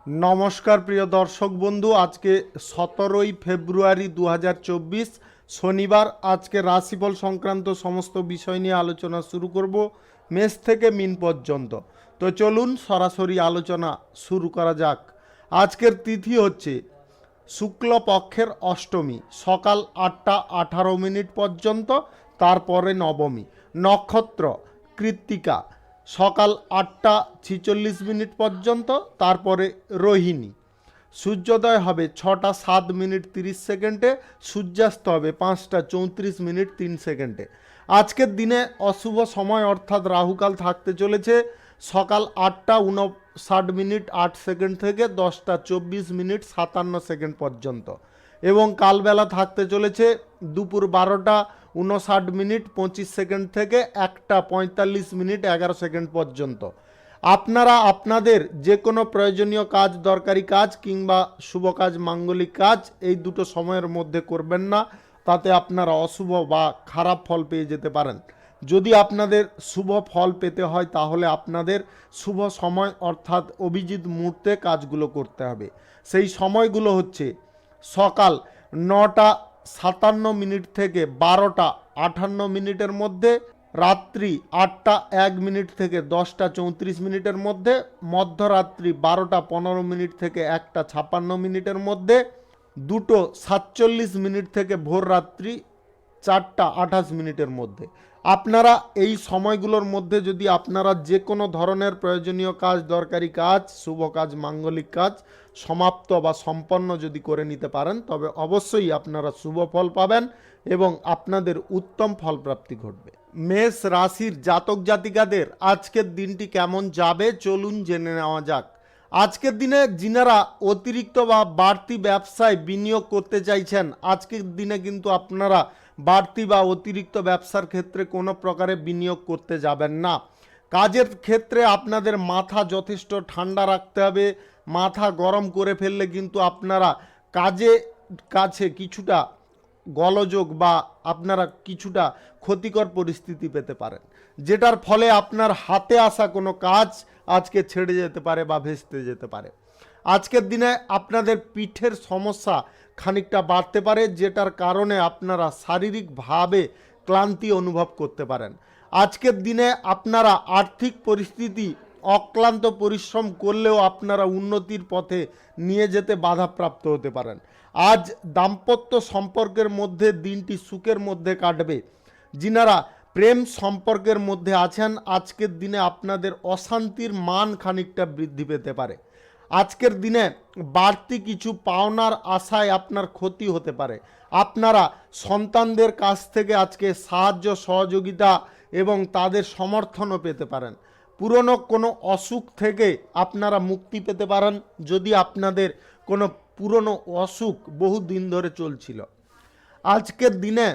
নমস্কার প্রিয় দর্শক বন্ধু, আজকে 17ই ফেব্রুয়ারি 2024 শনিবার। আজকে রাশিফল সংক্রান্ত সমস্ত বিষয় নিয়ে আলোচনা শুরু করব, মেষ থেকে মিন পর্যন্ত। তো চলুন সরাসরি আলোচনা শুরু করা যাক। আজকের তিথি হচ্ছে শুক্লপক্ষের অষ্টমী, সকাল 8টা 18 মিনিট পর্যন্ত, তারপরে নবমী। নক্ষত্র কৃত্তিকা, সকাল 8টা 46 মিনিট পর্যন্ত, তারপরে রোহিণী। সূর্যোদয় হবে 6টা 7 মিনিট 30 সেকেন্ডে, সূর্যাস্ত হবে 5টা 34 মিনিট 3 সেকেন্ডে। আজকের দিনে অশুভ সময় অর্থাৎ রাহুকাল থাকতে চলেছে সকাল 8টা 59 মিনিট 8 সেকেন্ড থেকে 10টা 24 মিনিট 57 সেকেন্ড পর্যন্ত, এবং কালবেলা থাকতে চলেছে দুপুর 12টা 59 মিনিট 25 সেকেন্ড থেকে 1টা 45 মিনিট 11 সেকেন্ড পর্যন্ত। আপনারা আপনাদের যে কোনো প্রয়োজনীয় কাজ, দরকারি কাজ কিংবা শুভ কাজ, মাঙ্গলিক কাজ এই দুটো সময়ের মধ্যে করবেন না, তাতে আপনারা অশুভ বা খারাপ ফল পেয়ে যেতে পারেন। যদি আপনাদের শুভ ফল পেতে হয় তাহলে আপনাদের শুভ সময় অর্থাৎ অভিজিৎ মুহূর্তে কাজগুলো করতে হবে। সেই সময়গুলো হচ্ছে সকাল 9টা 57 মিনিট থেকে 12টা 58 মিনিটের মধ্যে, রাত্রি 8টা 1 মিনিট থেকে 10টা 34 মিনিটের মধ্যে, মধ্যরাত্রি 12টা 15 মিনিট থেকে 1টা 56 মিনিটের মধ্যে, 2টো 47 মিনিট থেকে ভোর রাত্রি 4টা 28 মিনিটের মধ্যে। আপনারা এই সময়গুলোর মধ্যে যদি আপনারা যে কোনো ধরনের প্রয়োজনীয় কাজ, দরকারি কাজ, শুভ কাজ, মাঙ্গলিক কাজ সমাপ্ত বা সম্পন্ন যদি করে নিতে পারেন তবে অবশ্যই আপনারা শুভ ফল পাবেন এবং আপনাদের উত্তম ফলপ্রাপ্তি ঘটবে। মেষ রাশির জাতক জাতিকাদের আজকের দিনটি কেমন যাবে চলুন জেনে নেওয়া যাক। আজকের দিনে যিনারা অতিরিক্ত বা বাড়তি ব্যবসায় বিনিয়োগ করতে চাইছেন, আজকের দিনে কিন্তু আপনারা বাড়তি বা অতিরিক্ত ব্যবসার ক্ষেত্রে কোনো প্রকারে বিনিয়োগ করতে যাবেন না। কাজের ক্ষেত্রে আপনাদের মাথা যথেষ্ট ঠান্ডা রাখতে হবে। মাথা গরম করে ফেললে কিন্তু আপনারা কাছে কিছুটা গোলযোগ বা আপনারা কিছুটা ক্ষতিকর পরিস্থিতি পেতে পারেন, যেটার ফলে আপনার হাতে আসা কোনো কাজ আজকে ছেড়ে যেতে পারে বা ভেস্তে যেতে পারে। আজকের দিনে আপনাদের পিঠের সমস্যা খানিকটা বাড়তে পারে, যেটার কারণে আপনারা শারীরিকভাবে ক্লান্তি অনুভব করতে পারেন। আজকের দিনে আপনারা আর্থিক পরিস্থিতি অক্লান্ত পরিশ্রম করলেও আপনারা উন্নতির পথে নিয়ে যেতে বাধাপ্রাপ্ত হতে পারেন। আজ দাম্পত্য সম্পর্কের মধ্যে দিনটি সুখের মধ্যে কাটবে। যিনারা প্রেম সম্পর্কের মধ্যে আছেন, আজকের দিনে আপনাদের অশান্তির মান খানিকটা বৃদ্ধি পেতে পারে। আজকের দিনে বাড়তি কিছু পাওনার আশায় আপনার ক্ষতি হতে পারে। আপনারা সন্তানদের কাছ থেকে আজকে সাহায্য সহযোগিতা এবং তাদের সমর্থনও পেতে পারেন। পুরনো কোনো অসুখ থেকে আপনারা মুক্তি পেতে পারেন, যদি আপনাদের কোনো পুরনো অসুখ বহু দিন ধরে চলছিল। আজকের দিনে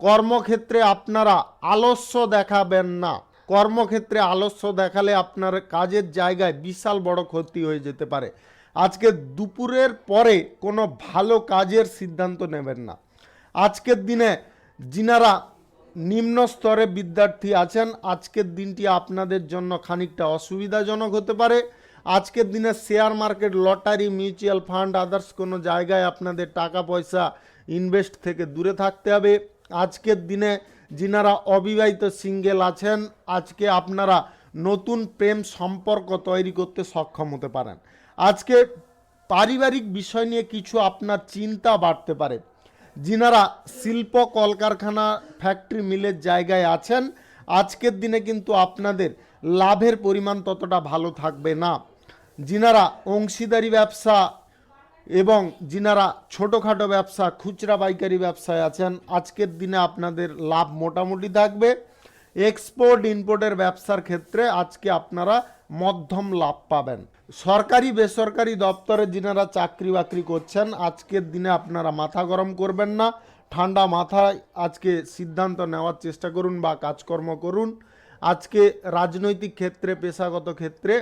কর্মক্ষেত্রে আপনারা আলস্য দেখাবেন না। কর্মক্ষেত্রে আলস্য দেখালে আপনার কাজের জায়গায় বিশাল বড় ক্ষতি হয়ে যেতে পারে। আজকে দুপুরের পরে কোনো ভালো কাজের সিদ্ধান্ত নেবেন না। আজকের দিনে যিনারা নিম্ন স্তরে বিদ্যার্থী আছেন, আজকের দিনটি আপনাদের জন্য খানিকটা অসুবিধাজনক হতে পারে। আজকের দিনে share market, lottery, mutual fund, others কোনো জায়গায় আপনাদের টাকা পয়সা ইনভেস্ট থেকে দূরে থাকতে হবে। আজকের দিনে যিনারা অবিবাহিত সিঙ্গেল আছেন, আজকে আপনারা নতুন প্রেম সম্পর্ক তৈরি করতে সক্ষম হতে পারেন। আজকে পারিবারিক বিষয় নিয়ে কিছু আপনার চিন্তা বাড়তে পারে। যিনারা শিল্প, কলকারখানা, ফ্যাক্টরি, মিলের জায়গায় আছেন, আজকের দিনে কিন্তু আপনাদের লাভের পরিমাণ ততটা ভালো থাকবে না। যিনারা অংশীদারি ব্যবসা এবং যিনারা ছোটোখাটো ব্যবসা, খুচরা পাইকারি ব্যবসায় আছেন, আজকের দিনে আপনাদের লাভ মোটামুটি থাকবে। এক্সপোর্ট ইম্পোর্টের ব্যবসার ক্ষেত্রে আজকে আপনারা মধ্যম লাভ পাবেন। সরকারি বেসরকারি দপ্তরে যিনারা চাকরি বাকরি করছেন, আজকের দিনে আপনারা মাথা গরম করবেন না। ঠান্ডা মাথায় আজকে সিদ্ধান্ত নেওয়ার চেষ্টা করুন বা কাজকর্ম করুন। আজকে রাজনৈতিক ক্ষেত্রে, পেশাগত ক্ষেত্রে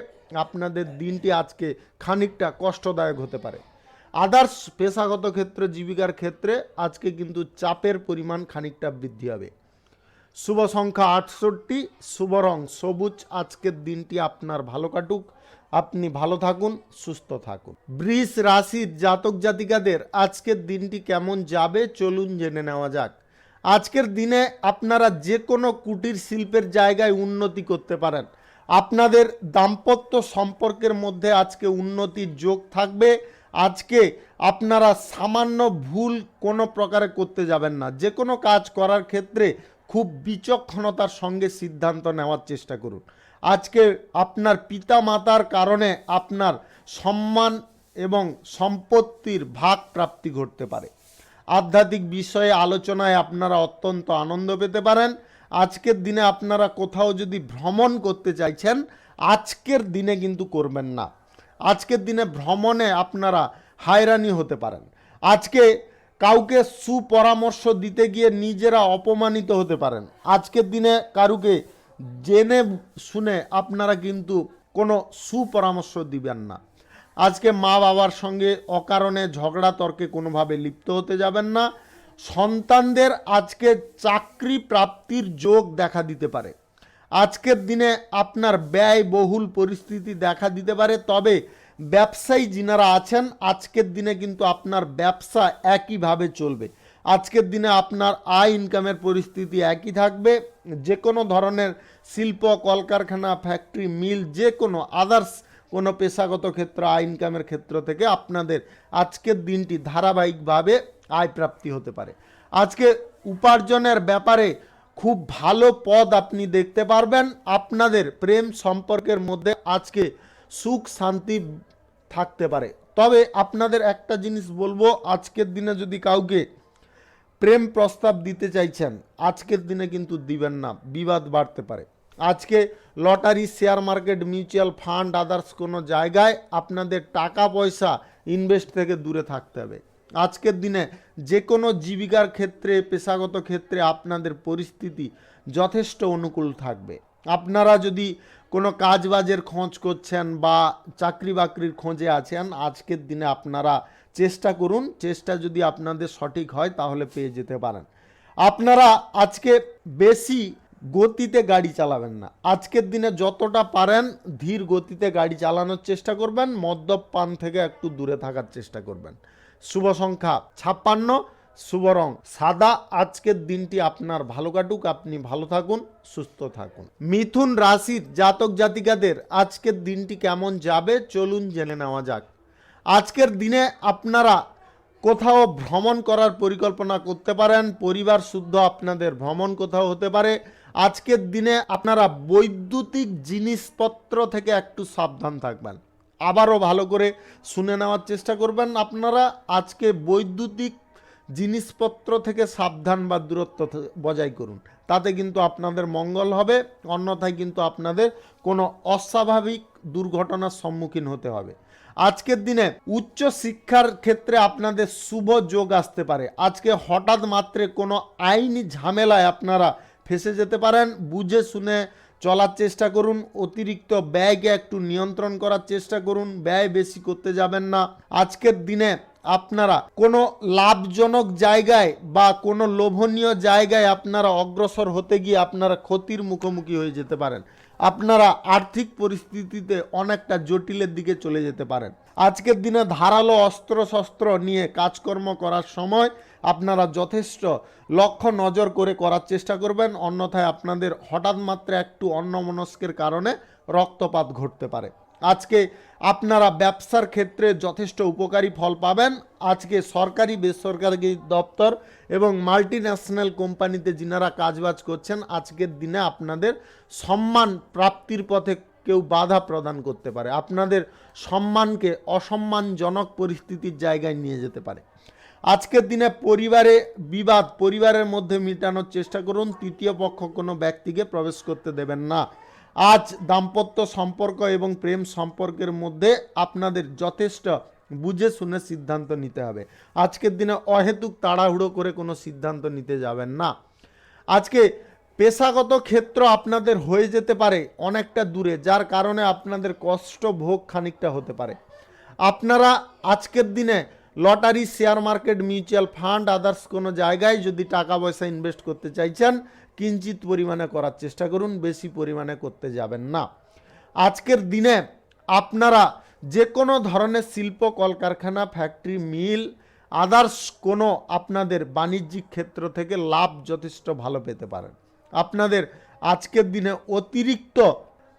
আপনাদের দিনটি আজকে খানিকটা কষ্টদায়ক হতে পারে। আদার্স পেশাগত ক্ষেত্রে, জীবিকার ক্ষেত্রে আজকে কিন্তু চাপের পরিমাণ খানিকটা বৃদ্ধি হবে। শুভ সংখ্যা 68, শুভ রং সবুজ। আজকের দিনটি আপনার ভালো কাটুক। আপনি ভালো থাকুন, সুস্থ থাকুন। বৃষ রাশির জাতক জাতিকাদের আজকের দিনটি কেমন যাবে চলুন জেনে নেওয়া যাক। আজকের দিনে আপনারা যে কোনো কুটির শিল্পের জায়গায় উন্নতি করতে পারেন। আপনাদের দাম্পত্য সম্পর্কের মধ্যে আজকে উন্নতির যোগ থাকবে। আজকে আপনারা সামান্য ভুল কোনো প্রকারে করতে যাবেন না। যে কোনো কাজ করার ক্ষেত্রে খুব বিচক্ষণতার সঙ্গে সিদ্ধান্ত নেওয়ার চেষ্টা করুন। আজকে আপনার পিতা মাতার কারণে আপনার সম্মান এবং সম্পত্তির ভাগ প্রাপ্তি ঘটতে পারে। আধ্যাত্মিক বিষয়ে আলোচনায় আপনারা অত্যন্ত আনন্দ পেতে পারেন। আজকের দিনে আপনারা কোথাও যদি ভ্রমণ করতে চাইছেন, আজকের দিনে কিন্তু করবেন না। আজকের দিনে ভ্রমণে আপনারা হয়রানি হতে পারেন। আজকে কাউকে সুপরামর্শ দিতে গিয়ে নিজেরা অপমানিত হতে পারেন। আজকের দিনে কারুকে জেনে শুনে আপনারা কিন্তু কোনো সুপরামর্শ দিবেন না। আজকে মা বাবার সঙ্গে অকারণে ঝগড়া তর্কে কোনোভাবে লিপ্ত হতে যাবেন না। সন্তানদের আজকে চাকরি প্রাপ্তির যোগ দেখা দিতে পারে। আজকের দিনে আপনার ব্যয়বহুল পরিস্থিতি দেখা দিতে পারে, তবে ব্যবসায়ী যিনারা আছেন আজকের দিনে কিন্তু আপনার ব্যবসা একইভাবে চলবে। আজকের দিনে আপনার আয় ইনকামের পরিস্থিতি একই থাকবে। যে কোনো ধরনের শিল্প, কলকারখানা, ফ্যাক্টরি, মিল, যে কোনো আদার্স কোনো পেশাগত ক্ষেত্র, আয় ইনকামের ক্ষেত্র থেকে আপনাদের আজকের দিনটি ধারাবাহিকভাবে আয় প্রাপ্তি হতে পারে। আজকে উপার্জনের ব্যাপারে খুব ভালো পদ আপনি দেখতে পারবেন। আপনাদের প্রেম সম্পর্কের মধ্যে আজকে সুখ শান্তি থাকতে পারে। তবে আপনাদের একটা জিনিস বলবো, আজকের দিনে যদি কাউকে প্রেম প্রস্তাব দিতে চাইছেন, আজকের দিনে কিন্তু দিবেন না, বিবাদ বাড়তে পারে। আজকে lottery, share market, mutual fund, others কোনো জায়গায় আপনাদের টাকা পয়সা ইনভেস্ট থেকে দূরে থাকতে হবে। আজকের দিনে যে কোনো জীবিকার ক্ষেত্রে, পেশাগত ক্ষেত্রে আপনাদের পরিস্থিতি যথেষ্ট অনুকূল থাকবে। আপনারা যদি কোনো কাজবাজের খোঁজ করছেন বা চাকরি বাকরির খোঁজে আছেন, আজকের দিনে আপনারা চেষ্টা করুন। চেষ্টা যদি আপনাদের সঠিক হয় তাহলে পেয়ে যেতে পারেন। আপনারা আজকে বেশি গতিতে গাড়ি চালাবেন না। আজকের দিনে যতটা পারেন ধীর গতিতে গাড়ি চালানোর চেষ্টা করবেন। মদ্যপান থেকে একটু দূরে থাকার চেষ্টা করবেন। শুভ সংখ্যা 56, শুভ রং সাদা। আজকের দিনটি আপনার ভালো কাটুক, আপনি ভালো থাকুন, সুস্থ থাকুন। মিথুন রাশির জাতক জাতিকাদের আজকের দিনটি কেমন যাবে চলুন জেনে নেওয়া যাক। আজকের দিনে আপনারা কোথাও ভ্রমণ করার পরিকল্পনা করতে পারেন। পরিবার শুদ্ধ আপনাদের ভ্রমণ কোথাও হতে পারে। আজকের দিনে আপনারা বৈদ্যুতিক জিনিসপত্র থেকে একটু সাবধান থাকবেন। আবারও ভালো করে শুনে নেওয়ার চেষ্টা করবেন। আপনারা আজকে বৈদ্যুতিক জিনিসপত্র থেকে সাবধান বা দূরত্ব বজায় করুন, তাতে কিন্তু আপনাদের মঙ্গল হবে। অন্যথায় কিন্তু আপনাদের কোনো অস্বাভাবিক দুর্ঘটনার সম্মুখীন হতে হবে। আজকের দিনে উচ্চ শিক্ষার ক্ষেত্রে আপনাদের শুভ যোগ আসতে পারে। আজকে হঠাৎ মাত্রে কোনো আইনি ঝামেলায় আপনারা ফেঁসে যেতে পারেন। বুঝে শুনে চলার চেষ্টা করুন। অতিরিক্ত ব্যয়কে একটু নিয়ন্ত্রণ করার চেষ্টা করুন। ব্যয় বেশি করতে যাবেন না। আজকের দিনে আপনারা কোনো লাভজনক জায়গায় বা কোনো লোভনীয় জায়গায় আপনারা অগ্রসর হতে গিয়ে আপনারা ক্ষতির মুখোমুখি হয়ে যেতে পারেন। আপনারা আর্থিক পরিস্থিতিতে অনেকটা জটিলের দিকে চলে যেতে পারেন। আজকের দিনে ধারালো অস্ত্রশস্ত্র নিয়ে কাজকর্ম করার সময় আপনারা যথেষ্ট লক্ষ্য নজর করে করার চেষ্টা করবেন। অন্যথায় আপনাদের হঠাৎ মাত্র একটু অন্যমনস্কের কারণে রক্তপাত ঘটতে পারে। আজকে আপনারা ব্যবসার ক্ষেত্রে যথেষ্ট উপকারী ফল পাবেন। আজকে সরকারি, বেসরকারি দপ্তর এবং মাল্টিন্যাশনাল কোম্পানিতে যিনারা কাজবাজ করছেন, আজকের দিনে আপনাদের সম্মান প্রাপ্তির পথে কেউ বাধা প্রদান করতে পারে। আপনাদের সম্মানকে অসম্মানজনক পরিস্থিতির জায়গায় নিয়ে যেতে পারে। আজকের দিনে পরিবারে বিবাদ পরিবারের মধ্যে মেটানোর চেষ্টা করুন। তৃতীয় পক্ষ কোনো ব্যক্তিকে প্রবেশ করতে দেবেন না। আজ দাম্পত্য সম্পর্ক এবং প্রেম সম্পর্কের মধ্যে আপনাদের যথেষ্ট বুঝে শুনে সিদ্ধান্ত নিতে হবে। আজকের দিনে অহেতুক তাড়াহুড়ো করে কোনো সিদ্ধান্ত নিতে যাবেন না। আজকে পেশাগত ক্ষেত্র আপনাদের হয়ে যেতে পারে অনেকটা দূরে, যার কারণে আপনাদের কষ্ট ভোগ খানিকটা হতে পারে। আপনারা আজকের দিনে lottery, share market, mutual fund, others কোনো জায়গায় যদি টাকা পয়সা ইনভেস্ট করতে চাইছেন, কিঞ্চিত পরিমাণে করার চেষ্টা করুন, বেশি পরিমাণে করতে যাবেন না। আজকের দিনে আপনারা যে কোনো ধরনের শিল্প কলকারখানা ফ্যাক্টরি মিল আদার্স কোনো আপনাদের বাণিজ্যিক ক্ষেত্র থেকে লাভ যথেষ্ট ভালো পেতে পারেন। আপনাদের আজকের দিনে অতিরিক্ত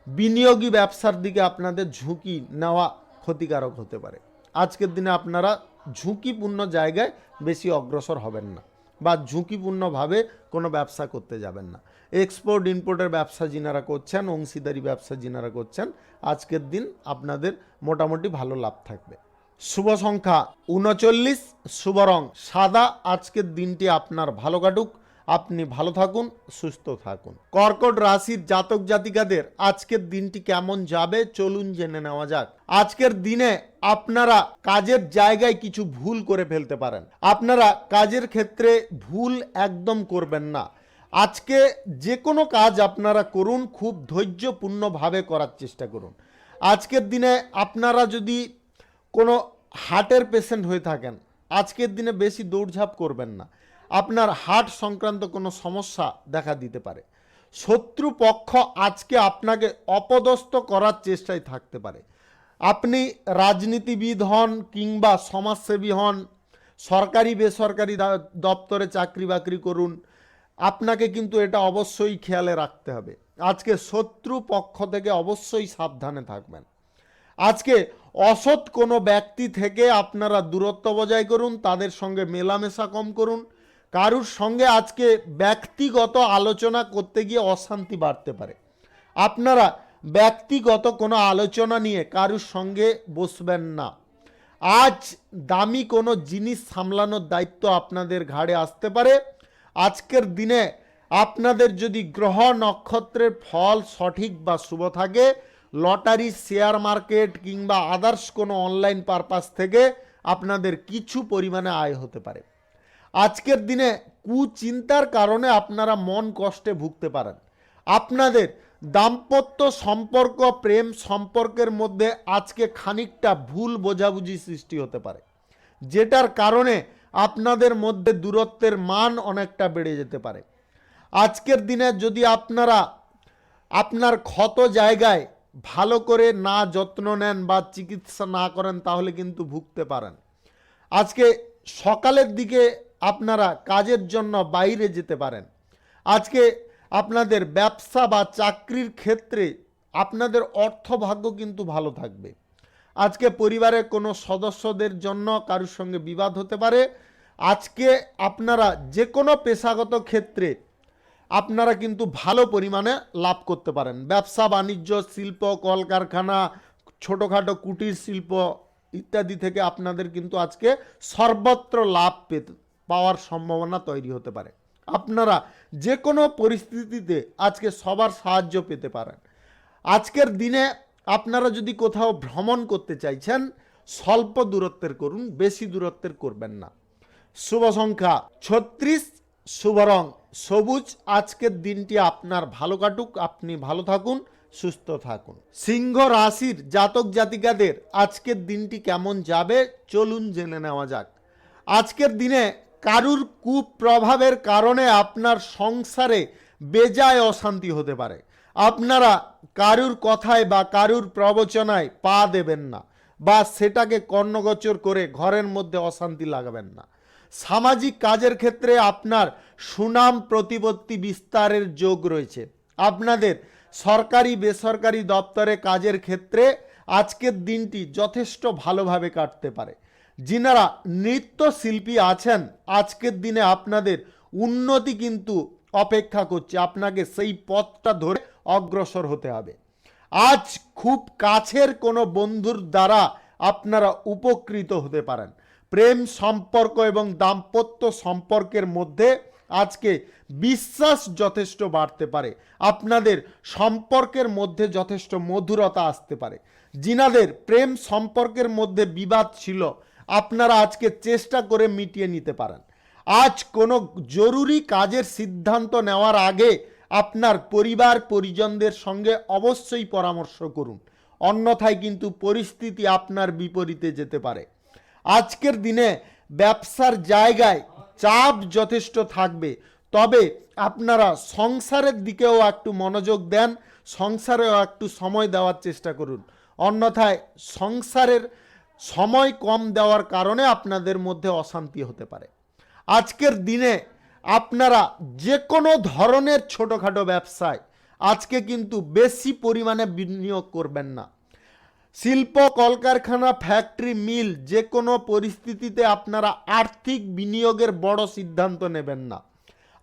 বিনিয়োগী ব্যবসার দিকে আপনাদের ঝুঁকি নেওয়া ক্ষতিকারক হতে পারে। আজকের দিনে আপনারা ঝুঁকিপূর্ণ জায়গায় বেশি অগ্রসর হবেন না বা ঝুঁকিপূর্ণভাবে কোনো ব্যবসা করতে যাবেন না। এক্সপোর্ট ইম্পোর্টের ব্যবসা যিনারা করছেন, অংশীদারি ব্যবসা যিনারা করছেন, আজকের দিন আপনাদের মোটামুটি ভালো লাভ থাকবে। শুভ সংখ্যা 39, শুভ রং সাদা। আজকের দিনটি আপনার ভালো কাটুক, আপনি ভালো থাকুন, সুস্থ থাকুন। কর্কট রাশির জাতক জাতিকাদের আজকের দিনটি কেমন যাবে চলুন জেনে নেওয়া যাক। আজকের দিনে আপনারা কাজের জায়গায় কিছু ভুল করে ফেলতে পারেন। আপনারা কাজের ক্ষেত্রে ভুল একদম করবেন না। আজকে যে কোনো কাজ আপনারা করুন, খুব ধৈর্যপূর্ণভাবে করার চেষ্টা করুন। আজকের দিনে আপনারা যদি কোনো হার্টের পেশেন্ট হয়ে থাকেন, আজকের দিনে বেশি দৌড়ঝাঁপ করবেন না। আপনার হার্ট সংক্রান্ত কোনো সমস্যা দেখা দিতে পারে। শত্রুপক্ষ আজকে আপনাকে অপদস্থ করার চেষ্টায় থাকতে পারে। আপনি রাজনীতিবিদ হন কিংবা সমাজসেবী হন, সরকারি বেসরকারি দপ্তরে চাকরি বাকরি করুন, আপনাকে কিন্তু এটা অবশ্যই খেয়ালে রাখতে হবে। আজকে শত্রু পক্ষ থেকে অবশ্যই সাবধানে থাকবেন। আজকে অসৎ কোনো ব্যক্তি থেকে আপনারা দূরত্ব বজায় করুন, তাদের সঙ্গে মেলামেশা কম করুন। কারুর সঙ্গে আজকে ব্যক্তিগত আলোচনা করতে গিয়ে অশান্তি বাড়তে পারে। আপনারা ব্যক্তিগত কোনো আলোচনা নিয়ে কারুর সঙ্গে বসবেন না। আজ দামি কোনো জিনিস সামলানোর দায়িত্ব আপনাদের ঘাড়ে আসতে পারে। আজকের দিনে আপনাদের যদি গ্রহ নক্ষত্রের ফল সঠিক বা শুভ থাকে, লটারি, শেয়ার মার্কেট কিংবা আদার্স কোনো অনলাইন পারপাস থেকে আপনাদের কিছু পরিমাণে আয় হতে পারে। আজকের দিনে কুচিন্তার কারণে আপনারা মন কষ্টে ভুগতে পারেন। আপনাদের দাম্পত্য সম্পর্ক, প্রেম সম্পর্কের মধ্যে আজকে খানিকটা ভুল বোঝাবুঝি সৃষ্টি হতে পারে, যেটার কারণে আপনাদের মধ্যে দূরত্বের মান অনেকটা বেড়ে যেতে পারে। আজকের দিনে যদি আপনারা আপনার ক্ষত জায়গায় ভালো করে না যত্ন নেন বা চিকিৎসা না করেন, তাহলে কিন্তু ভুগতে পারেন। আজকে সকালের দিকে আপনারা কাজের জন্য বাইরে যেতে পারেন। আজকে আপনাদের ব্যবসা বা চাকরির ক্ষেত্রে আপনাদের অর্থভাগ্য কিন্তু ভালো থাকবে। আজকে পরিবারের কোনো সদস্যদের জন্য কারোর সঙ্গে বিবাদ হতে পারে। আজকে আপনারা যে কোনো পেশাগত ক্ষেত্রে আপনারা কিন্তু ভালো পরিমাণে লাভ করতে পারেন। ব্যবসা বাণিজ্য, শিল্প কলকারখানা, ছোটোখাটো কুটির শিল্প ইত্যাদি থেকে আপনাদের কিন্তু আজকে সর্বত্র লাভ পাওয়ার সম্ভাবনা তৈরি হতে পারে। আপনারা যে কোনো পরিস্থিতিতে আজকে সবার সাহায্য পেতে পারেন। আজকের দিনে আপনারা যদি কোথাও ভ্রমণ করতে চাইছেন, স্বল্প দূরত্বের করুন, বেশি দূরত্বের করবেন না। শুভ সংখ্যা 36, শুভ রং সবুজ। আজকের দিনটি আপনার ভালো কাটুক, আপনি ভালো থাকুন, সুস্থ থাকুন। সিংহ রাশির জাতক জাতিকাদের আজকের দিনটি কেমন যাবে চলুন জেনে নেওয়া যাক। আজকের দিনে কারুর কুপ্রভাবের কারণে আপনার সংসারে বেজায় অশান্তি হতে পারে। আপনারা কারুর কথায় বা কারুর প্রবচনায় পা দেবেন না বা সেটাকে কর্ণগোচর করে ঘরের মধ্যে অশান্তি লাগাবেন না। সামাজিক কাজের ক্ষেত্রে আপনার সুনাম প্রতিপত্তি বিস্তারের যোগ রয়েছে। আপনাদের সরকারি বেসরকারি দপ্তরে কাজের ক্ষেত্রে আজকের দিনটি যথেষ্ট ভালোভাবে কাটতে পারে। যিনারা নৃত্যশিল্পী আছেন, আজকের দিনে আপনাদের উন্নতি কিন্তু অপেক্ষা করছে। আপনাকে সেই পথটা ধরে অগ্রসর হতে হবে। আজ খুব কাছের কোনো বন্ধুর দ্বারা আপনারা উপকৃত হতে পারেন। প্রেম সম্পর্ক এবং দাম্পত্য সম্পর্কের মধ্যে আজকে বিশ্বাস যথেষ্ট বাড়তে পারে। আপনাদের সম্পর্কের মধ্যে যথেষ্ট মধুরতা আসতে পারে। যিনাদের প্রেম সম্পর্কের মধ্যে বিবাদ ছিল, আপনারা আজকে চেষ্টা করে মিটিয়ে নিতে পারেন। আজ কোনো জরুরি কাজের সিদ্ধান্ত নেওয়ার আগে আপনার পরিবার পরিজনদের সঙ্গে অবশ্যই পরামর্শ করুন, অন্যথায় কিন্তু পরিস্থিতি আপনার বিপরীতে যেতে পারে। আজকের দিনে ব্যবসার জায়গায় চাপ যথেষ্ট থাকবে, তবে আপনারা সংসারের দিকেও একটু মনোযোগ দেন, সংসারেও একটু সময় দেওয়ার চেষ্টা করুন। অন্যথায় সংসারের সময় কম দেওয়ার কারণে আপনাদের মধ্যে অশান্তি হতে পারে। আজকের দিনে আপনারা যে কোনো ধরনের ছোটোখাটো ব্যবসায় আজকে কিন্তু বেশি পরিমাণে বিনিয়োগ করবেন না। শিল্প, কলকারখানা, ফ্যাক্টরি, মিল যে কোনো পরিস্থিতিতে আপনারা আর্থিক বিনিয়োগের বড় সিদ্ধান্ত নেবেন না।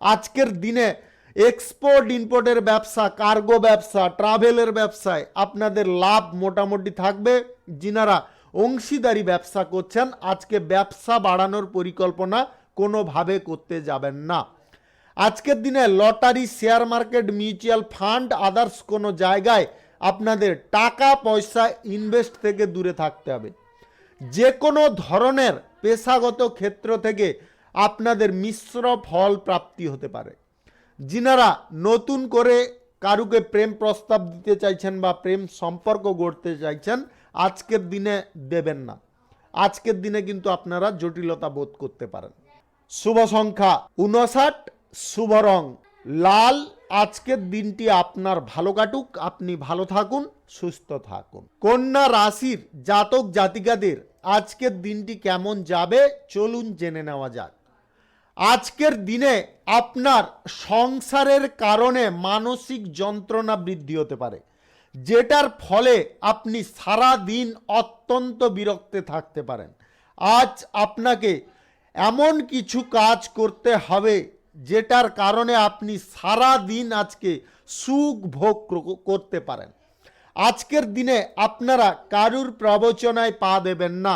আজকের দিনে এক্সপোর্ট ইম্পোর্টের ব্যবসা, কার্গো ব্যবসা, ট্রাভেলের ব্যবসায় আপনাদের লাভ মোটামুটি থাকবে। যিনারা অংশীদারি ব্যবসা করছেন আজকে ব্যবসা বাড়ানোর পরিকল্পনা কোনোভাবে করতে যাবেন না। আজকের দিনে lottery, share market, mutual fund, others কোনো জায়গায় আপনাদের টাকা পয়সা ইনভেস্ট থেকে দূরে থাকতে হবে। যে কোনো ধরনের পেশাগত ক্ষেত্র থেকে আপনাদের মিশ্র ফল প্রাপ্তি হতে পারে। যিনারা নতুন করে কারুকে প্রেম প্রস্তাব দিতে চাইছেন বা প্রেম সম্পর্ক গড়তে চাইছেন আজকের দিনে দেবেন না। আজকের দিনে কিন্তু আপনারা জটিলতা বোধ করতে পারেন। শুভ সংখ্যা 59, শুভ রং লাল। আজকের দিনটি আপনার ভালো কাটুক, আপনি ভালো থাকুন, সুস্থ থাকুন। কন্যা রাশির জাতক জাতিকাদের আজকের দিনটি কেমন যাবে চলুন জেনে নেওয়া যাক। আজকের দিনে আপনার সংসারের কারণে মানসিক যন্ত্রণা বৃদ্ধি হতে পারে, যেটার ফলে আপনি সারা দিন অত্যন্ত বিরক্তে থাকতে পারেন। আজ আপনাকে এমন কিছু কাজ করতে হবে যেটার কারণে আপনি সারা দিন আজকে সুখ ভোগ করতে পারেন। আজকের দিনে আপনারা কারুর প্রবচনায় পা দেবেন না।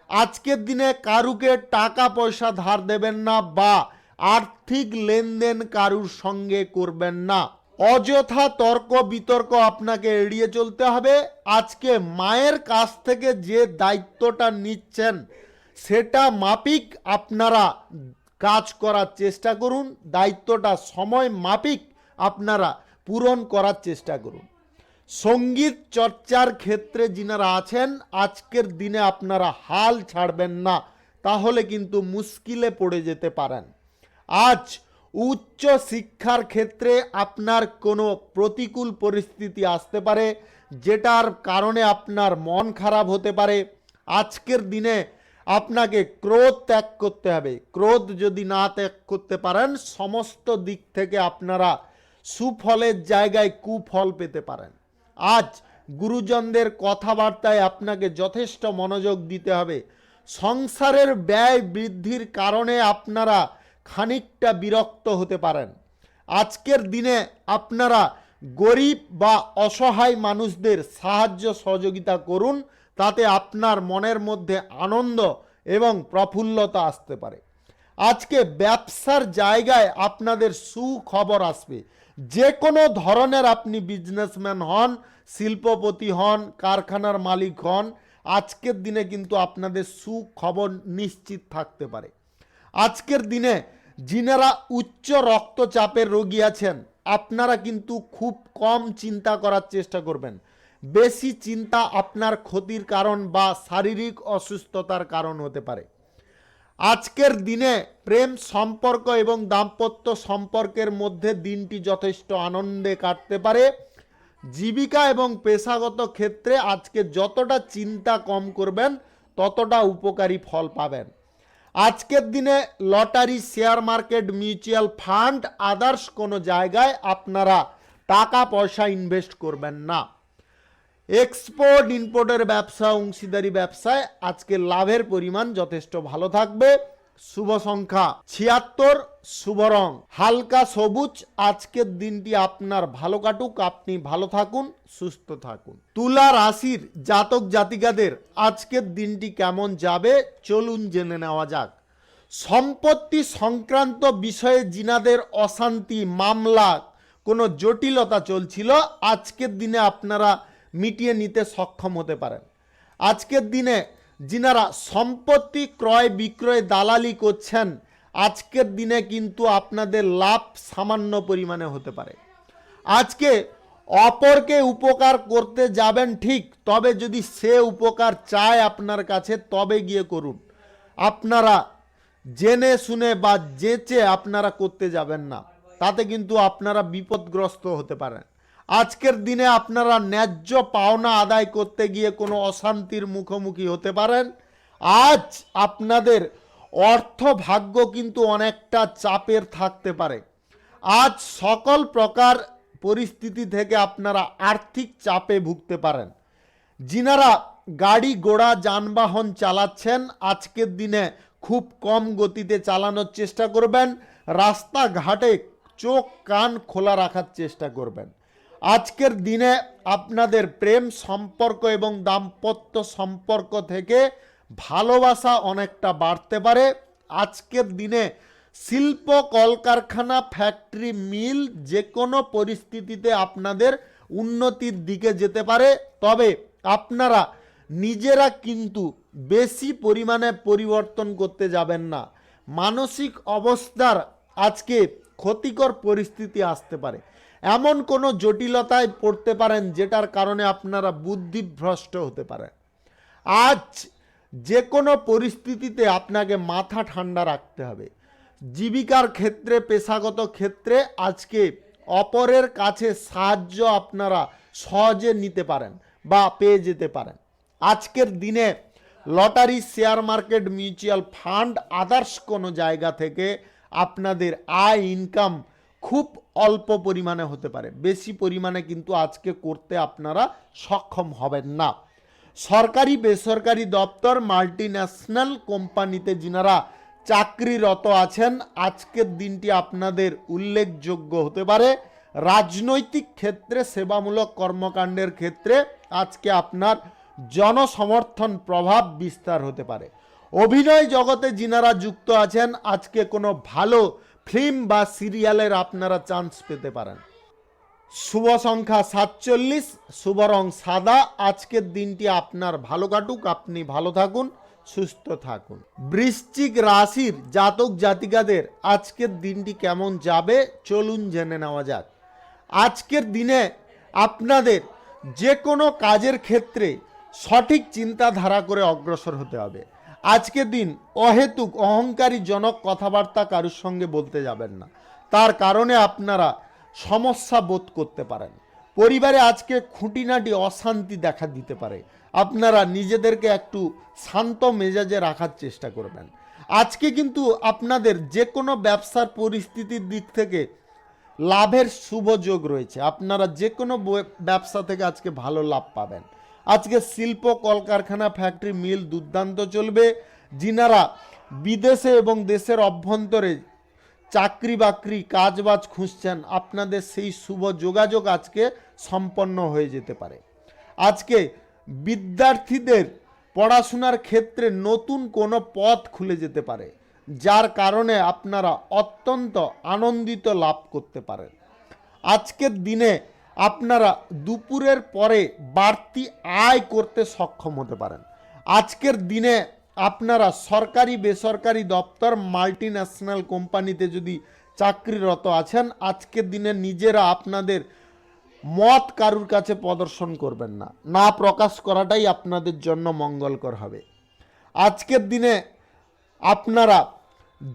আজকের দিনে কারুকে টাকা পয়সা ধার দেবেন না বা আর্থিক লেনদেন কারুর সঙ্গে করবেন না। অযথা তর্ক বিতর্ক আপনাকে এড়িয়ে চলতে হবে। আজকে মায়ের কাছ থেকে যে দায়িত্বটা নিচ্ছেন সেটা মাফিক আপনারা কাজ করার চেষ্টা করুন। দায়িত্বটা সময় মাফিক আপনারা পূরণ করার চেষ্টা করুন। সঙ্গীত চর্চার ক্ষেত্রে যিনারা আছেন আজকের দিনে আপনারা হাল ছাড়বেন না, তাহলে কিন্তু মুশকিলে পড়ে যেতে পারেন। আজ উচ্চ শিক্ষার ক্ষেত্রে আপনার কোনো প্রতিকূল পরিস্থিতি আসতে পারে, যেটার কারণে আপনার মন খারাপ হতে পারে। আজকের দিনে আপনাকে ক্রোধ ত্যাগ করতে হবে। ক্রোধ যদি না ত্যাগ করতে পারেন সমস্ত দিক থেকে আপনারা সুফলের জায়গায় কুফল পেতে পারেন। আজ গুরুজনদের কথাবার্তায় আপনাকে যথেষ্ট মনোযোগ দিতে হবে। সংসারের ব্যয় বৃদ্ধির কারণে আপনারা খানিকটা বিরক্ত হতে পারেন। আজকের দিনে আপনারা গরিব বা অসহায় মানুষদের সাহায্য সহযোগিতা করুন, তাতে আপনার মনের মধ্যে আনন্দ এবং প্রফুল্লতা আসতে পারে। আজকে ব্যবসার জায়গায় আপনাদের সুখবর আসবে। যে কোনো ধরনের আপনি বিজনেসম্যান হন, শিল্পপতি হন, কারখানার মালিক হন, আজকের দিনে কিন্তু আপনাদের সুখবর নিশ্চিত থাকতে পারে। আজকের দিনে যিনারা উচ্চ রক্তচাপের রোগী আছেন আপনারা কিন্তু খুব কম চিন্তা করার চেষ্টা করবেন। বেশি চিন্তা আপনার ক্ষতির কারণ বা শারীরিক অসুস্থতার কারণ হতে পারে। আজকের দিনে প্রেম সম্পর্ক এবং দাম্পত্য সম্পর্কের মধ্যে দিনটি যথেষ্ট আনন্দে কাটতে পারে। জীবিকা এবং পেশাগত ক্ষেত্রে আজকে যতটা চিন্তা কম করবেন ততটা উপকারী ফল পাবেন। আজকের দিনে lottery, share market, mutual fund, others কোনো জায়গায় আপনারা টাকা পয়সা ইনভেস্ট করবেন না। এক্সপোর্ট ইম্পোর্টের ব্যবসা, অংশীদারি ব্যবসায় আজকে লাভের পরিমাণ যথেষ্ট ভালো থাকবে। শুভ সংখ্যা 76, শুভ রং হালকা সবুজ। আজকের দিনটি আপনার ভালো কাটুক, আপনি ভালো থাকুন, সুস্থ থাকুন। তুলা রাশির জাতক জাতিকাদের আজকের দিনটি কেমন যাবে চলুন জেনে নেওয়া যাক। সম্পত্তি সংক্রান্ত বিষয়ে যিনাদের অশান্তি, মামলা, কোনো জটিলতা চলছিল আজকের দিনে আপনারা মিটিয়ে নিতে সক্ষম হতে পারেন। আজকের দিনে যিনারা সম্পত্তি ক্রয় বিক্রয় দালালি করছেন আজকের দিনে কিন্তু আপনাদের লাভ সামান্য পরিমাণে হতে পারে। আজকে অপরকে উপকার করতে যাবেন ঠিক, তবে যদি সে উপকার চায় আপনার কাছে তবে গিয়ে করুন। আপনারা জেনে শুনে বা যেচে আপনারা করতে যাবেন না, তাতে কিন্তু আপনারা বিপদগ্রস্ত হতে পারেন। আজকের দিনে আপনারা ন্যায্য পাওনা আদায় করতে গিয়ে কোনো অশান্তির মুখোমুখি হতে পারেন। আজ আপনাদের অর্থ ভাগ্য কিন্তু অনেকটা চাপের থাকতে পারে। আজ সকল প্রকার পরিস্থিতি থেকে আপনারা আর্থিক চাপে ভুগতে পারেন। যিনারা গাড়ি ঘোড়া যানবাহন চালাচ্ছেন আজকের দিনে খুব কম গতিতে চালানোর চেষ্টা করবেন। রাস্তাঘাটে চোখ কান খোলা রাখার চেষ্টা করবেন। আজকের দিনে আপনাদের প্রেম সম্পর্ক এবং দাম্পত্য সম্পর্ক থেকে ভালোবাসা অনেকটা বাড়তে পারে। আজকের দিনে শিল্প কলকারখানা ফ্যাক্টরি মিল যে কোনো পরিস্থিতিতে আপনাদের উন্নতির দিকে যেতে পারে। তবে আপনারা নিজেরা কিন্তু বেশি পরিমাণে পরিবর্তন করতে যাবেন না। মানসিক অবস্থার আজকে ক্ষতিকর পরিস্থিতি আসতে পারে। এমন কোনো জটিলতায় পড়তে পারেন যেটার কারণে আপনারা বুদ্ধিভ্রষ্ট হতে পারেন। আজ যে কোনো পরিস্থিতিতে আপনাকে মাথা ঠান্ডা রাখতে হবে। জীবিকার ক্ষেত্রে পেশাগত ক্ষেত্রে আজকে অপরের কাছে সাহায্য আপনারা সহজে নিতে পারেন বা পেয়ে যেতে পারেন। আজকের দিনে lottery, share market, mutual fund, others কোনো জায়গা থেকে আপনাদের আয় ইনকাম খুব অল্প পরিমাণে হতে পারে, বেশি পরিমাণে কিন্তু আজকে করতে আপনারা সক্ষম হবেন না। সরকারি বেসরকারি দপ্তর, মাল্টিন্যাশনাল কোম্পানিতে যিনারা চাকরিরত আছেন আজকের দিনটি আপনাদের উল্লেখযোগ্য হতে পারে। রাজনৈতিক ক্ষেত্রে, সেবামূলক কর্মকাণ্ডের ক্ষেত্রে আজকে আপনার জনসমর্থন প্রভাব বিস্তার হতে পারে। অভিনয় জগতে যিনারা যুক্ত আছেন আজকে কোনো ভালো ফিল্ম বা সিরিয়ালের আপনারা চান্স পেতে পারেন। শুভ সংখ্যা 47, শুভ রং সাদা। আজকের দিনটি আপনার ভালো কাটুক, আপনি ভালো থাকুন, সুস্থ থাকুন। বৃশ্চিক রাশির জাতক জাতিকাদের আজকের দিনটি কেমন যাবে চলুন জেনে নেওয়া যাক। আজকের দিনে আপনাদের যে কোনো কাজের ক্ষেত্রে সঠিক চিন্তাধারা করে অগ্রসর হতে হবে। আজকের দিন অহেতুক অহংকারী জনক কথাবার্তা কারোর সঙ্গে বলতে যাবেন না, তার কারণে আপনারা সমস্যা বোধ করতে পারেন। পরিবারে আজকে খুঁটিনাটি অশান্তি দেখা দিতে পারে, আপনারা নিজেদেরকে একটু শান্ত মেজাজে রাখার চেষ্টা করবেন। আজকে কিন্তু আপনাদের যে কোনো ব্যবসার পরিস্থিতির দিক থেকে লাভের শুভ যোগ রয়েছে। আপনারা যে কোনো ব্যবসা থেকে আজকে ভালো লাভ পাবেন। আজকে শিল্প কলকারখানা ফ্যাক্টরি মিল দুর্দান্ত চলবে। যিনারা বিদেশে এবং দেশের অভ্যন্তরে চাকরি বাকরি কাজবাজ খুঁজছেন আপনাদের সেই শুভ যোগাযোগ আজকে সম্পন্ন হয়ে যেতে পারে। আজকে বিদ্যার্থীদের পড়াশোনার ক্ষেত্রে নতুন কোনো পথ খুলে যেতে পারে, যার কারণে আপনারা অত্যন্ত আনন্দিত লাভ করতে পারেন। আজকের দিনে আপনারা দুপুরের পরে বাড়তি আয় করতে সক্ষম হতে পারেন। আজকের দিনে আপনারা সরকারি বেসরকারি দপ্তর, মাল্টিন্যাশনাল কোম্পানিতে যদি চাকরিরত আছেন আজকের দিনে নিজেরা আপনাদের মত কারুর কাছে প্রদর্শন করবেন না, না প্রকাশ করাটাই আপনাদের জন্য মঙ্গলকর হবে। আজকের দিনে আপনারা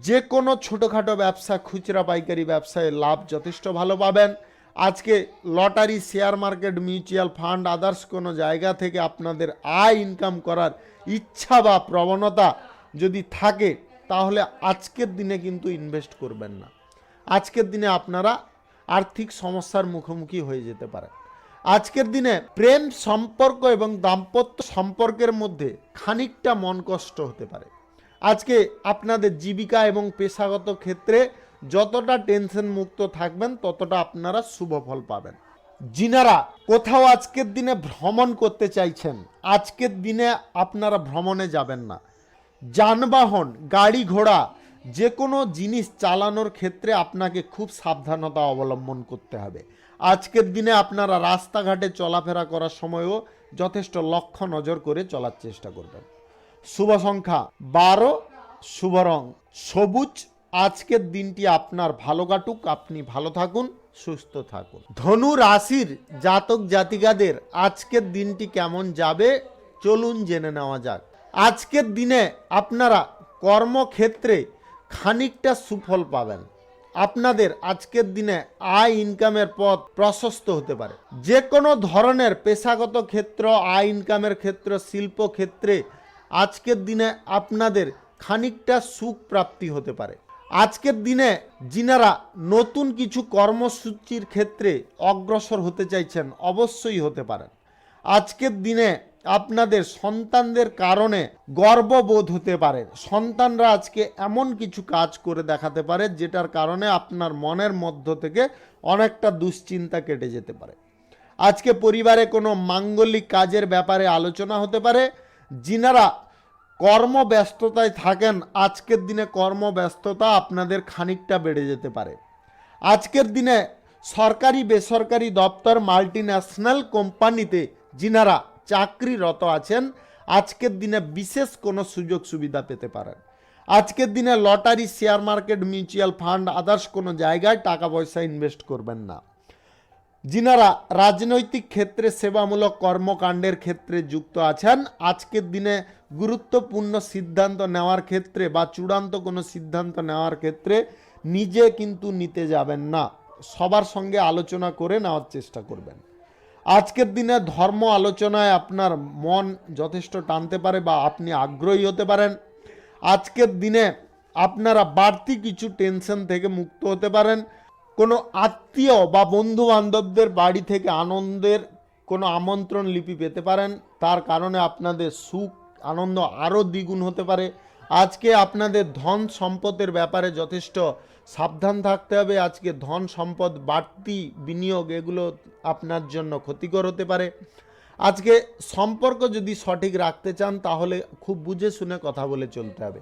যে কোনো ছোটোখাটো ব্যবসা, খুচরা পাইকারি ব্যবসায় লাভ যথেষ্ট ভালো পাবেন। আজকে lottery, share market, mutual fund, others কোনো জায়গা থেকে আপনাদের আয় ইনকাম করার ইচ্ছা বা প্রবণতা যদি থাকে তাহলে আজকের দিনে কিন্তু ইনভেস্ট করবেন না। আজকের দিনে আপনারা আর্থিক সমস্যার মুখোমুখি হয়ে যেতে পারেন। আজকের দিনে প্রেম সম্পর্ক এবং দাম্পত্য সম্পর্কের মধ্যে খানিকটা মন কষ্ট হতে পারে। আজকে আপনাদের জীবিকা এবং পেশাগত ক্ষেত্রে যতটা টেনশন মুক্ত থাকবেন ততটা আপনারা শুভ ফল পাবেন। যিনারা কোথাও আজকের দিনে ভ্রমণ করতে চাইছেন আজকের দিনে আপনারা ভ্রমণে যাবেন না। যানবাহন, গাড়ি ঘোড়া যে কোনো জিনিস চালানোর ক্ষেত্রে আপনাকে খুব সাবধানতা অবলম্বন করতে হবে। আজকের দিনে আপনারা রাস্তাঘাটে চলাফেরা করার সময়ও যথেষ্ট লক্ষ্য নজর করে চলার চেষ্টা করবেন। শুভ সংখ্যা 12, শুভ রং সবুজ। আজকের দিনটি আপনার ভালো কাটুক, আপনি ভালো থাকুন, সুস্থ থাকুন। ধনু রাশির জাতক জাতিকাদের আজকের দিনটি কেমন যাবে চলুন জেনে নেওয়া যাক। আজকের দিনে আপনারা কর্মক্ষেত্রে খানিকটা সুফল পাবেন। আপনাদের আজকের দিনে আয় ইনকামের পথ প্রশস্ত হতে পারে। যে কোনো ধরনের পেশাগত ক্ষেত্র, আয় ইনকামের ক্ষেত্র, শিল্প ক্ষেত্রে আজকের দিনে আপনাদের খানিকটা সুখ প্রাপ্তি হতে পারে। আজকের দিনে যিনারা নতুন কিছু কর্মসূচির ক্ষেত্রে অগ্রসর হতে চাইছেন অবশ্যই হতে পারেন। আজকের দিনে আপনাদের সন্তানদের কারণে গর্ববোধ হতে পারে। সন্তানরা আজকে এমন কিছু কাজ করে দেখাতে পারে যেটার কারণে আপনার মনের মধ্য থেকে অনেকটা দুশ্চিন্তা কেটে যেতে পারে। আজকে পরিবারে কোনো মাঙ্গলিক কাজের ব্যাপারে আলোচনা হতে পারে। যিনারা কর্মব্যস্ততায় থাকেন আজকের দিনে কর্মব্যস্ততা আপনাদের খানিকটা বেড়ে যেতে পারে। আজকের দিনে সরকারি বেসরকারি দপ্তর, মাল্টিন্যাশনাল কোম্পানিতে যিনারা চাকরিরত আছেন আজকের দিনে বিশেষ কোনো সুযোগ সুবিধা পেতে পারেন। আজকের দিনে lottery, share market, mutual fund, others কোনো জায়গায় টাকা পয়সা ইনভেস্ট করবেন না। যিনারা রাজনৈতিক ক্ষেত্রে, সেবামূলক কর্মকাণ্ডের ক্ষেত্রে যুক্ত আছেন আজকের দিনে গুরুত্বপূর্ণ সিদ্ধান্ত নেওয়ার ক্ষেত্রে বা চূড়ান্ত কোনো সিদ্ধান্ত নেওয়ার ক্ষেত্রে নিজে কিন্তু নিতে যাবেন না, সবার সঙ্গে আলোচনা করে নেওয়ার চেষ্টা করবেন। আজকের দিনে ধর্ম আলোচনায় আপনার মন যথেষ্ট টানতে পারে বা আপনি আগ্রহী হতে পারেন। আজকের দিনে আপনারা বাড়তি কিছু টেনশন থেকে মুক্ত হতে পারেন। কোনো আত্মীয় বা বন্ধু বান্ধবদের বাড়ি থেকে আনন্দের কোনো আমন্ত্রণ লিপি পেতে পারেন, তার কারণে আপনাদের সুখ আনন্দ আরও দ্বিগুণ হতে পারে। আজকে আপনাদের ধন সম্পদের ব্যাপারে যথেষ্ট সাবধান থাকতে হবে। আজকে ধন সম্পদ বাড়তি বিনিয়োগ এগুলো আপনার জন্য ক্ষতিকর হতে পারে। আজকে সম্পর্ক যদি সঠিক রাখতে চান তাহলে খুব বুঝে শুনে কথা বলে চলতে হবে।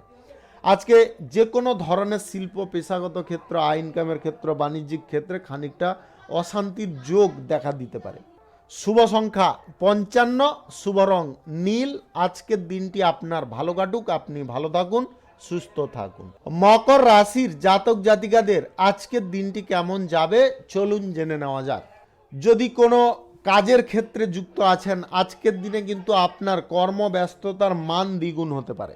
আজকে যে কোনো ধরনের শিল্প, পেশাগত ক্ষেত্র, আয় ইনকামের ক্ষেত্র, বাণিজ্যিক ক্ষেত্রে খানিকটা অশান্তির যোগ দেখা দিতে পারে। শুভ সংখ্যা 55, শুভ রং নীল। আজকের দিনটি আপনার ভালো কাটুক, আপনি ভালো থাকুন, সুস্থ থাকুন। মকর রাশির জাতক জাতিকাদের আজকের দিনটি কেমন যাবে চলুন জেনে নেওয়া যাক। যদি কোনো কাজের ক্ষেত্রে যুক্ত আছেন আজকের দিনে কিন্তু আপনার কর্মব্যস্ততার মান দ্বিগুণ হতে পারে।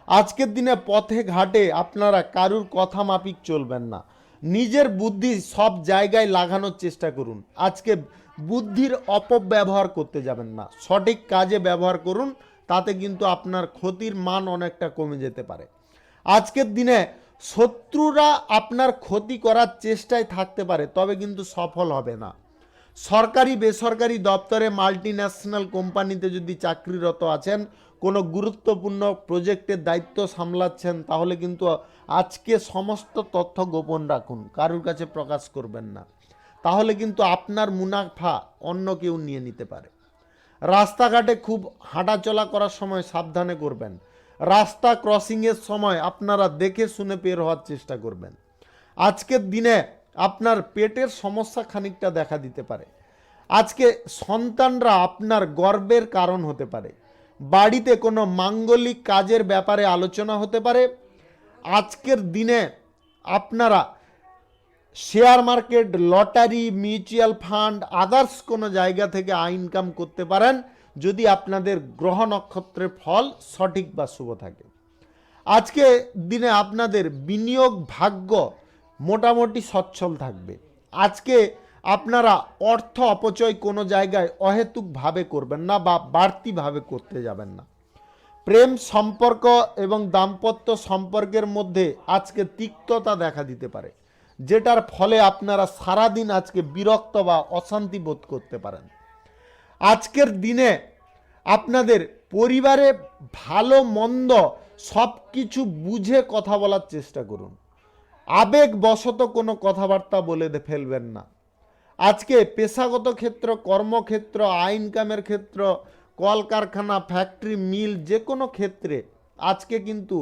আজকের দিনে পথে ঘাটে আপনারা কারুর কথা মাফিক চলবেন না, নিজের বুদ্ধি সব জায়গায় লাগানোর চেষ্টা করুন। আজকে বুদ্ধির অপব্যবহার করতে যাবেন না, সঠিক কাজে ব্যবহার করুন, তাতে কিন্তু আপনার ক্ষতির মান অনেকটা কমে যেতে পারে। আজকের দিনে শত্রুরা আপনার ক্ষতি করার চেষ্টায় থাকতে পারে, তবে কিন্তু সফল হবে না। সরকারি বেসরকারি দপ্তরে, মাল্টিন্যাশনাল কোম্পানিতে যদি চাকরিরত আছেন, কোনো গুরুত্বপূর্ণ প্রজেক্টের দায়িত্ব সামলাচ্ছেন, তাহলে কিন্তু আজকে সমস্ত তথ্য গোপন রাখুন, কারুর কাছে প্রকাশ করবেন না, তাহলে কিন্তু আপনার মুনাফা অন্য কেউ নিয়ে নিতে পারে। রাস্তাঘাটে খুব হাঁটাচলা করার সময় সাবধানে করবেন। রাস্তা ক্রসিংয়ের সময় আপনারা দেখে শুনে বের হওয়ার চেষ্টা করবেন। আজকের দিনে আপনার পেটের সমস্যা খানিকটা দেখা দিতে পারে। আজকে সন্তানরা আপনার গর্বের কারণ হতে পারে। বাড়িতে কোনো মাঙ্গলিক কাজের ব্যাপারে আলোচনা হতে পারে। আজকের দিনে আপনারা share market, lottery, mutual fund, others কোনো জায়গা থেকে আয় ইনকাম করতে পারেন যদি আপনাদের গ্রহ নক্ষত্রের ফল সঠিক বা শুভ থাকে। আজকে দিনে আপনাদের বিনিয়োগ ভাগ্য মোটামুটি সচ্ছল থাকবে। আজকে আপনারা অর্থ অপচয় কোনো জায়গায় অহেতুকভাবে করবেন না বা বাড়তিভাবে করতে যাবেন না। প্রেম সম্পর্ক এবং দাম্পত্য সম্পর্কের মধ্যে আজকে তিক্ততা দেখা দিতে পারে, যেটার ফলে আপনারা সারাদিন আজকে বিরক্ত বা অশান্তি বোধ করতে পারেন। আজকের দিনে আপনাদের পরিবারে ভালো মন্দ সব কিছু বুঝে কথা বলার চেষ্টা করুন, আবেগবশত কোনো কথাবার্তা বলে ফেলবেন না। আজকে পেশাগত ক্ষেত্র, কর্মক্ষেত্র, আয় ইনকামের ক্ষেত্র, কলকারখানা, ফ্যাক্টরি, মিল, যে কোনো ক্ষেত্রে আজকে কিন্তু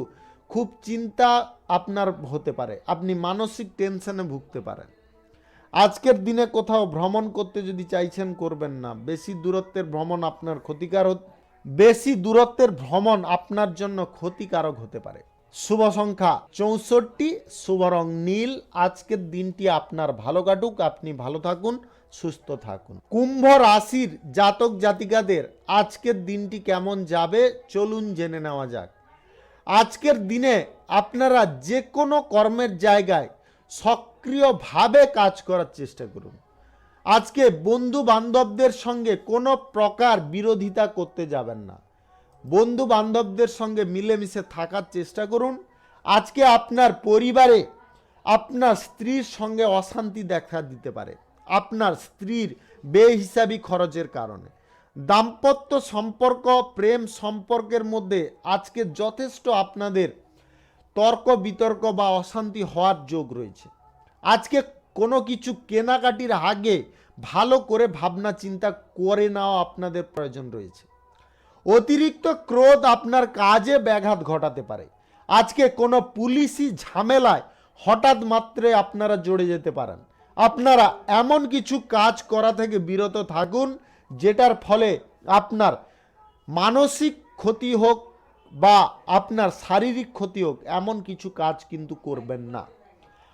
খুব চিন্তা আপনার হতে পারে, আপনি মানসিক টেনশনে ভুগতে পারেন। আজকের দিনে কোথাও ভ্রমণ করতে যদি চাইছেন করবেন না, বেশি দূরত্বের ভ্রমণ আপনার আপনার জন্য ক্ষতিকারক হতে পারে। শুভ সংখ্যা 64, শুভ রং নীল। আজকের দিনটি আপনার ভালো কাটুক, আপনি ভালো থাকুন, সুস্থ থাকুন। কুম্ভ রাশির জাতক জাতিকাদের আজকের দিনটি কেমন যাবে চলুন জেনে নেওয়া যাক। আজকের দিনে আপনারা যে কোনো কর্মের জায়গায় সক্রিয়ভাবে কাজ করার চেষ্টা করুন। আজকে বন্ধু বান্ধবদের সঙ্গে কোনো প্রকার বিরোধিতা করতে যাবেন না, বন্ধু বান্ধবদের সঙ্গে মিলেমিশে থাকার চেষ্টা করুন। আজকে আপনার পরিবারে আপনার স্ত্রীর সঙ্গে অশান্তি দেখা দিতে পারে, আপনার স্ত্রীর বেহিসাবি খরচের কারণে। দাম্পত্য সম্পর্ক, প্রেম সম্পর্কের মধ্যে আজকে যথেষ্ট আপনাদের তর্ক বিতর্ক বা অশান্তি হওয়ার যোগ রয়েছে। আজকে কোনো কিছু কেনাকাটির আগে ভালো করে ভাবনা চিন্তা করে নেওয়া আপনাদের প্রয়োজন রয়েছে। অতিরিক্ত ক্রোধ আপনার কাজে ব্যাঘাত ঘটাতে পারে। আজকে কোনো পুলিশি ঝামেলায় হঠাৎ মাত্রে আপনারা জড়ে যেতে পারেন। আপনারা এমন কিছু কাজ করা থেকে বিরত থাকুন যেটার ফলে আপনার মানসিক ক্ষতি হোক বা আপনার শারীরিক ক্ষতি হোক, এমন কিছু কাজ কিন্তু করবেন না।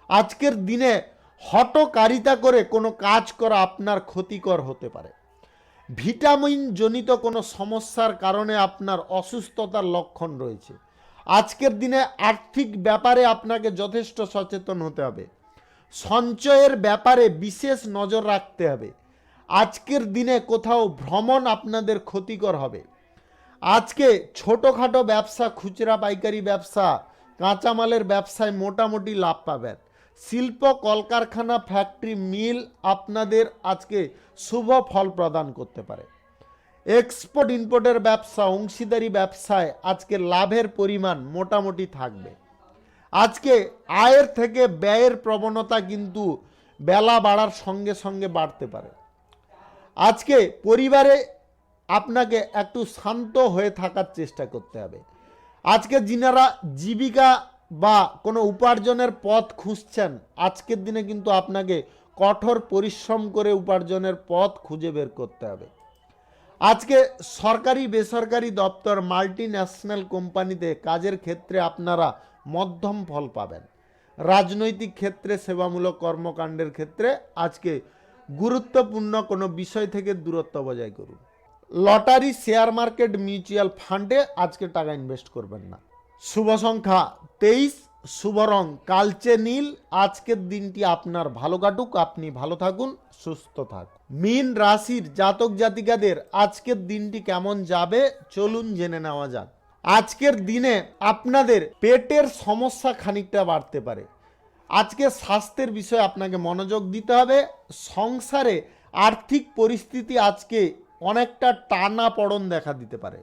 আজকের দিনে হঠকারিতা করে কোনো কাজ করা আপনার ক্ষতিকর হতে পারে। ভিটামিন জনিত কোনো সমস্যার কারণে আপনার অসুস্থতার লক্ষণ রয়েছে। আজকের দিনে আর্থিক ব্যাপারে আপনাকে যথেষ্ট সচেতন হতে হবে। সঞ্চয়ের ব্যাপারে বিশেষ নজর রাখতে হবে। আজকের দিনে কোথাও ভ্রমণ আপনাদের ক্ষতিকর হবে। আজকে ছোটোখাটো ব্যবসা, খুচরা পাইকারি ব্যবসা, কাঁচামালের ব্যবসায় মোটামুটি লাভ পাবেন। শিল্প কলকারখানা, ফ্যাক্টরি, মিল আপনাদের আজকে শুভ ফল প্রদান করতে পারে। এক্সপোর্ট ইম্পোর্টের ব্যবসা, অংশীদারি ব্যবসায় আজকে লাভের পরিমাণ মোটামুটি থাকবে। আজকে আয়ের থেকে ব্যয়ের প্রবণতা কিন্তু বেলা বাড়ার সঙ্গে সঙ্গে বাড়তে পারে। আজকে পরিবারে আপনাকে একটু শান্ত হয়ে থাকার চেষ্টা করতে হবে। আজকে যিনারা জীবিকা বা কোনো উপার্জনের পথ খুঁজছেন, আজকের দিনে কিন্তু আপনাকে কঠোর পরিশ্রম করে উপার্জনের পথ খুঁজে বের করতে হবে। আজকে সরকারি বেসরকারি দপ্তর, মাল্টি ন্যাশনাল কোম্পানিতে কাজের ক্ষেত্রে আপনারা মধ্যম ফল পাবেন। রাজনৈতিক ক্ষেত্রে, সেবামূলক কর্মকাণ্ডের ক্ষেত্রে আজকে গুরুত্বপূর্ণ কোনো বিষয় থেকে দূরত্ব বজায় করুন। লটারি, শেয়ার মার্কেট, মিউচুয়াল ফান্ডে আজকে টাকা ইনভেস্ট করবেন না। শুভ সংখ্যা 23, শুভ রং কালচে নীল। আজকের দিনটি আপনার ভালো কাটুক, আপনি ভালো থাকুন, সুস্থ থাকুন। মীন রাশির জাতক জাতিকাদের আজকের দিনটি কেমন যাবে চলুন জেনে নেওয়া যাক। আজকের দিনে আপনাদের পেটের সমস্যা খানিকটা বাড়তে পারে। আজকে স্বাস্থ্যের বিষয়ে আপনাকে মনোযোগ দিতে হবে। সংসারে আর্থিক পরিস্থিতি আজকে অনেকটা টানাপড়ন দেখা দিতে পারে।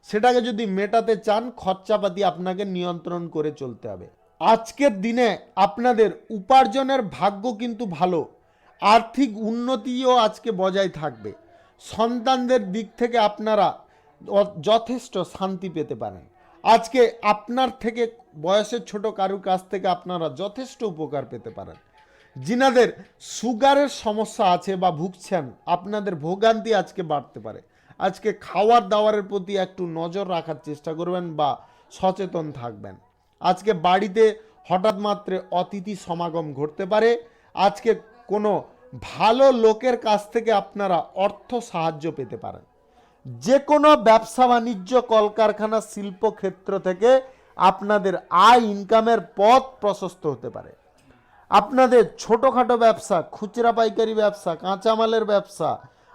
সেটাকে যদি মেটাতে চান, খরচাপাতি আপনাকে নিয়ন্ত্রণ করে চলতে হবে। আজকের দিনে আপনাদের উপার্জনের ভাগ্য কিন্তু ভালো, আর্থিক উন্নতিও আজকে বজায় থাকবে। সন্তানদের দিক থেকে আপনারা যথেষ্ট শান্তি পেতে পারেন। আজকে আপনার থেকে বয়সের ছোট কারুর কাছ থেকে আপনারা যথেষ্ট উপকার পেতে পারেন। যিনাদের সুগারের সমস্যা আছে বা ভুগছেন, আপনাদের ভোগান্তি আজকে বাড়তে পারে। আজকে খাওয়ার দাওয়ারের প্রতি একটু নজর রাখার চেষ্টা করবেন বা সচেতন থাকবেন। আজকে বাড়িতে হঠাৎ মাত্রে অতিথি সমাগম ঘটতে পারে। আজকে কোনো ভালো লোকের কাছ থেকে আপনারা অর্থ সাহায্য পেতে পারেন। যে কোনো ব্যবসা বাণিজ্য, কলকারখানা, শিল্পক্ষেত্র থেকে আপনাদের আয় ইনকামের পথ প্রশস্ত হতে পারে। আপনাদের ছোটোখাটো ব্যবসা, খুচরা পাইকারি ব্যবসা, কাঁচামালের ব্যবসা,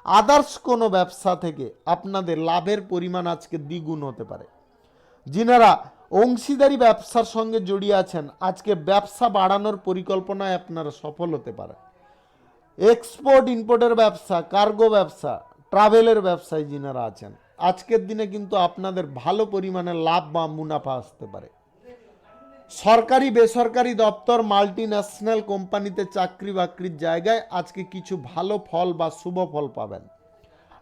আদার্স কোনো ব্যবসা থেকে আপনাদের লাভের পরিমাণ আজকে দ্বিগুণ হতে পারে। যিনারা অংশীদারি ব্যবসার সঙ্গে জড়িয়ে আছেন, আজকে ব্যবসা বাড়ানোর পরিকল্পনায় আপনারা সফল হতে পারে। এক্সপোর্ট ইম্পোর্টের ব্যবসা, কার্গো ব্যবসা, ট্রাভেলের ব্যবসায় যিনারা আছেন, আজকের দিনে কিন্তু আপনাদের ভালো পরিমাণে লাভ বা মুনাফা আসতে পারে। সরকারি বেসরকারি দপ্তর, মাল্টি ন্যাশনাল কোম্পানিতে চাকরি বাকরির জায়গায় আজকে কিছু ভালো ফল বা শুভ ফল পাবেন।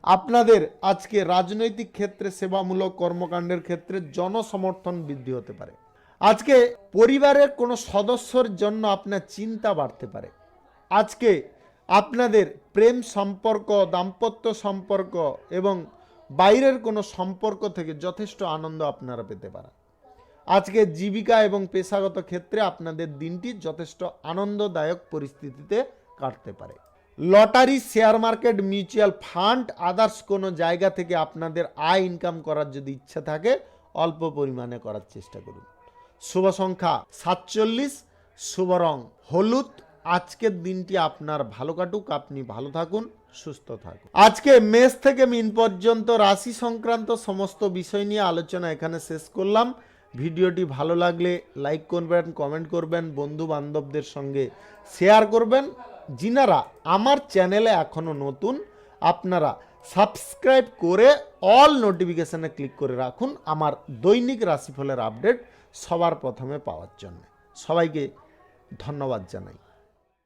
আপনাদের আজকে রাজনৈতিক ক্ষেত্রে, সেবামূলক কর্মকাণ্ডের ক্ষেত্রে জনসমর্থন বৃদ্ধি হতে পারে। আজকে পরিবারের কোনো সদস্যর জন্য আপনার চিন্তা বাড়তে পারে। আজকে আপনাদের প্রেম সম্পর্ক, দাম্পত্য সম্পর্ক এবং বাইরের কোনো সম্পর্ক থেকে যথেষ্ট আনন্দ আপনারা পেতে পারেন। আজকে জীবিকা এবং পেশাগত ক্ষেত্রে আপনাদের দিনটি যথেষ্ট আনন্দদায়ক পরিস্থিতিতে কাটতে পারে। Lottery, share market, mutual fund, others কোনো জায়গা থেকে আপনাদের আয় ইনকাম করার যদি ইচ্ছা থাকে, অল্প পরিমাণে করার চেষ্টা করুন। শুভ সংখ্যা 47, শুভ রং হলুদ। আজকের দিনটি আপনার ভালো কাটুক, আপনি ভালো থাকুন, সুস্থ থাকুন। আজকে মেষ থেকে মিন পর্যন্ত রাশি সংক্রান্ত সমস্ত বিষয় নিয়ে আলোচনা এখানে শেষ করলাম। ভিডিওটি ভালো লাগলে লাইক করবেন, কমেন্ট করবেন, বন্ধু বান্ধবদের সঙ্গে শেয়ার করবেন। যিনারা আমার চ্যানেলে এখনও নতুন, আপনারা সাবস্ক্রাইব করে অল নোটিফিকেশানে ক্লিক করে রাখুন আমার দৈনিক রাশিফলের আপডেট সবার প্রথমে পাওয়ার জন্য। সবাইকে ধন্যবাদ জানাই।